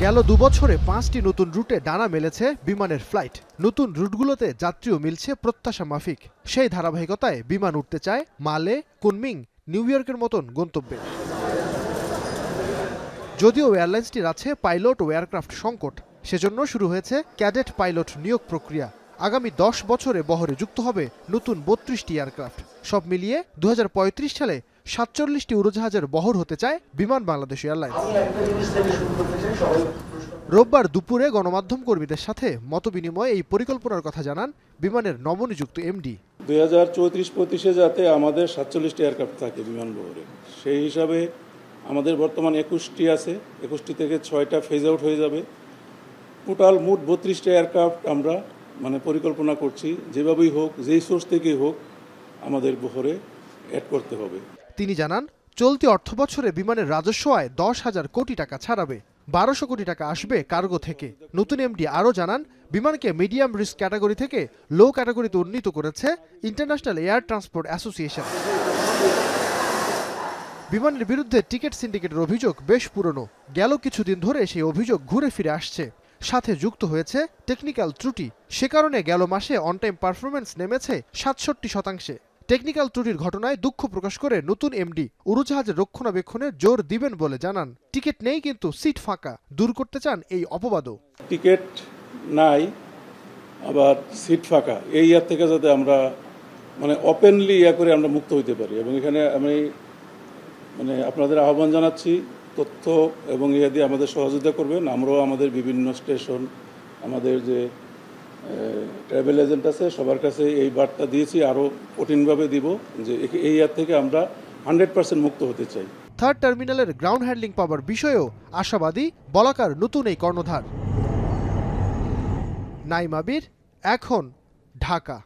গেল ২ বছরে ৫টি নতুন রুটে ডানা মেলেছে বিমানের ফ্লাইট। নতুন রুটগুলোতে যাত্রীও মিলছে প্রত্যাশা মাফিক। সেই ধারাবাহিকতায় বিমান উঠতে চায় মালে, কুনমিং, নিউ ইয়র্কের মতন গন্তব্যে। যদিও এয়ারলাইন্সটির আছে পাইলট ও এয়ারক্রাফট সংকট, সেজন্য শুরু হয়েছে ক্যাডেট পাইলট নিয়োগ প্রক্রিয়া। আগামী ১০ বছরে বহরে যুক্ত হবে নতুন ৩২টি এয়ারক্রাফট। সব মিলিয়ে ২০৩৫ সালে ৪৭টি উড়োজাহাজের বহর হতে চায় বিমান বাংলাদেশ এয়ারলাইন্স। রোববার দুপুরে গণমাধ্যম কর্মীদের সাথে মতবিনিময়ে এই পরিকল্পনার কথা জানান বিমানের নবনিযুক্ত এমডি। ২০৩৪-৩৫ যাতে আমাদের ৪৭টি এয়ারক্রাফট থাকে বিমান বহরে, সেই হিসাবে আমাদের বর্তমান ২১টি আছে। ২১টি থেকে ৬টা ফেজ আউট হয়ে যাবে। টোটাল মোট ৩২টা এয়ারক্রাফট আমরা পরিকল্পনা করছি, যেভাবেই হোক, যেই সোর্স থেকেই হোক আমাদের বহরে অ্যাড করতে হবে। তিনি জানান, চলতি অর্থবছরে বিমানের রাজস্ব আয় ১০,০০০ কোটি টাকা ছাড়াবে। ১২০০ কোটি টাকা আসবে কার্গো থেকে। নতুন এমডি আরও জানান, বিমানকে মিডিয়াম রিস্ক ক্যাটাগরি থেকে লো ক্যাটাগরিতে উন্নীত করেছে ইন্টারন্যাশনাল এয়ার ট্রান্সপোর্ট অ্যাসোসিয়েশন। বিমানের বিরুদ্ধে টিকিট সিন্ডিকেটের অভিযোগ বেশ পুরনো। গেল কিছুদিন ধরে সেই অভিযোগ ঘুরে ফিরে আসছে। সাথে যুক্ত হয়েছে টেকনিক্যাল ত্রুটি। সে কারণে গেল মাসে অন টাইম পারফরমেন্স নেমেছে ৬৭%। টেকনিক্যাল ত্রুটির ঘটনায় দুঃখ প্রকাশ করে নতুন এমডি উড়োজাহাজের রক্ষণাবেক্ষণে জোর দিবেন বলে জানান। টিকিট নেই কিন্তু সিট ফাঁকা, দূর করতে চান এই অপবাদও। টিকিট নাই, আবার সিট ফাঁকা, এই ইয়ার থেকে যাতে আমরা ওপেনলি করে আমরা মুক্ত হইতে পারি। এবং এখানে আমি আপনাদের আহ্বান জানাচ্ছি, তথ্য এবং ইয়া দিয়ে আমাদের সহযোগিতা করবেন। আমরাও আমাদের বিভিন্ন স্টেশন, আমাদের যে ট্রাভেল এজেন্ট আছে, সবার কাছে এই বার্তা দিয়েছি, আরও কঠিনভাবে দিব যে এই ইয়ার থেকে আমরা 100% মুক্ত হতে চাই। থার্ড টার্মিনালের গ্রাউন্ড হ্যান্ডলিং পাওয়ার বিষয়েও আশাবাদী বলাকার নতুন এই কর্ণধার। নাইম আবির, এখন, ঢাকা।